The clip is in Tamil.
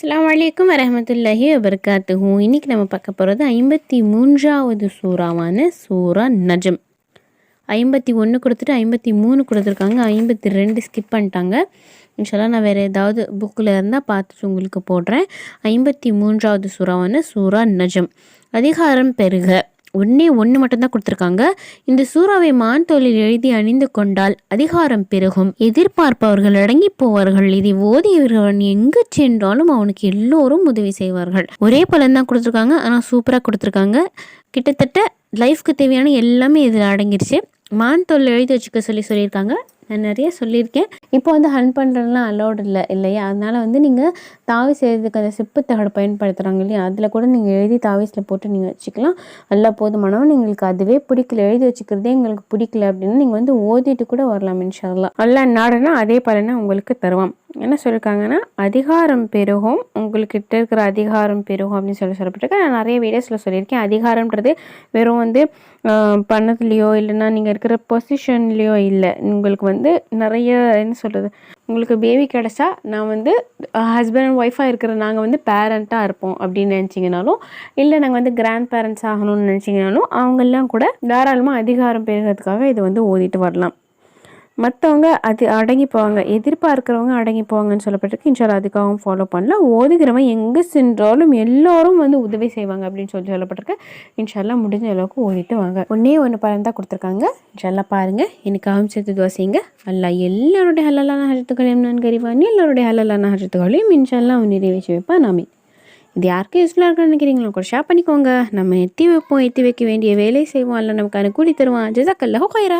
அஸ்ஸலாமு அலைக்கும் வரஹ்மத்துல்லாஹி வபரகாத்துஹு. இன்றைக்கி நம்ம பார்க்க போகிறது 53வது சூறாவான சூரா நஜம். 51 கொடுத்துட்டு 53 கொடுத்துருக்காங்க, 52 ஸ்கிப் பண்ணிட்டாங்க. இன்ஷால்லா நான் வேறு ஏதாவது புக்கில் இருந்தால் பார்த்துட்டு உங்களுக்கு போடுறேன். 53வது சூறாவான சூரா நஜம். அதிகாரம் பெருக. ஒன்று மட்டும்தான் கொடுத்துருக்காங்க. இந்த சூறாவை மான் தோலில் எழுதி அணிந்து கொண்டால் அதிகாரம் பெருகும். எதிர்பார்ப்பவர்கள் அடங்கி போவார்கள். இதை ஓதியவர்கள் எங்கு சென்றாலும் அவனுக்கு எல்லோரும் உதவி செய்வார்கள். ஒரே பலன் தான் கொடுத்துருக்காங்க, ஆனால் சூப்பராக கொடுத்துருக்காங்க. கிட்டத்தட்ட லைஃப்க்கு தேவையான எல்லாமே இதில் அடங்கிடுச்சு. மான் தோல் எழுதி வச்சுக்க சொல்லியிருக்காங்க. நான் நிறைய சொல்லியிருக்கேன். இப்போ ஹன் பண்ணுறதுலாம் அலோடு இல்லையா, அதனால் நீங்கள் தாவி செய்கிறதுக்கு அந்த செப்பு தகடு பயன்படுத்துகிறாங்க இல்லையா, அதில் கூட நீங்கள் எழுதி தாவிஸில் போட்டு நீங்கள் வச்சுக்கலாம். நல்லா போதுமானவன். உங்களுக்கு அதுவே பிடிக்கல, எழுதி வச்சுக்கிறதே எங்களுக்கு பிடிக்கல அப்படின்னா நீங்கள் ஓதிட்டு கூட வரலாம். இன்ஷா அல்லாஹ் அல்லா நாடுனா அதே பலனை உங்களுக்கு தருவான். என்ன சொல்லியிருக்காங்கன்னா, அதிகாரம் பெருகும், உங்கள்கிட்ட இருக்கிற அதிகாரம் பெருகும் அப்படின்னு சொல்லப்பட்டிருக்கேன். நான் நிறைய வீடியோஸில் சொல்லியிருக்கேன். அதிகாரம்ன்றது வெறும் பணத்துலேயோ இல்லைன்னா நீங்கள் இருக்கிற பொசிஷன்லேயோ இல்லை. உங்களுக்கு நிறைய என்ன சொல்கிறது, உங்களுக்கு பேபி கிடச்சா நான் ஹஸ்பண்ட் அண்ட் ஒய்ஃபாக இருக்கிற நாங்கள் பேரண்ட்டாக இருப்போம் அப்படின்னு நினச்சிங்கனாலும், இல்லை நாங்கள் கிராண்ட் பேரண்ட்ஸ் ஆகணும்னு நினச்சிங்கனாலும் அவங்கெல்லாம் கூட தாராளமாக அதிகாரம் பெறுகிறதுக்காக இது ஓதிட்டு வரலாம். மற்றவங்க அது அடங்கி போவாங்க, எதிர்பார்க்குறவங்க அடங்கி போவாங்கன்னு சொல்லப்பட்டிருக்கு. இன்ஷால்லா அதுக்காகவும் ஃபாலோ பண்ணலாம். ஓதுகிறவன் எங்கே சென்றாலும் எல்லோரும் உதவி செய்வாங்க அப்படின்னு சொல்லப்பட்டிருக்கு. இன்ஷால்லா முடிஞ்ச அளவுக்கு ஓதிட்டு வாங்க. ஒன்று பலன் தான் கொடுத்துருக்காங்க. இன்ஷால்லா பாருங்கள், எனக்காகவும் சேர்த்து துவா செய்யுங்க. அல்லாஹ் எல்லாருடைய ஹலாலான ஹஜத்துகளையும் நான் கரிவானி எல்லாருடைய ஹலாலான ஹஜத்துகளையும் இன்ஷால்லா நிறைவேற்றி வைப்பான். ஆமீன். இது யாருக்கு யூஸ்ஃபுல்லாக இருக்குன்னு நினைக்கிறீங்களோ கூட ஷேர் பண்ணிக்கோங்க. நம்ம எத்தி வைக்க வேண்டிய வேலை செய்வோம். அல்ல நமக்கு கூலி தருவான். ஜஸாக்கல்லாஹு கைரா.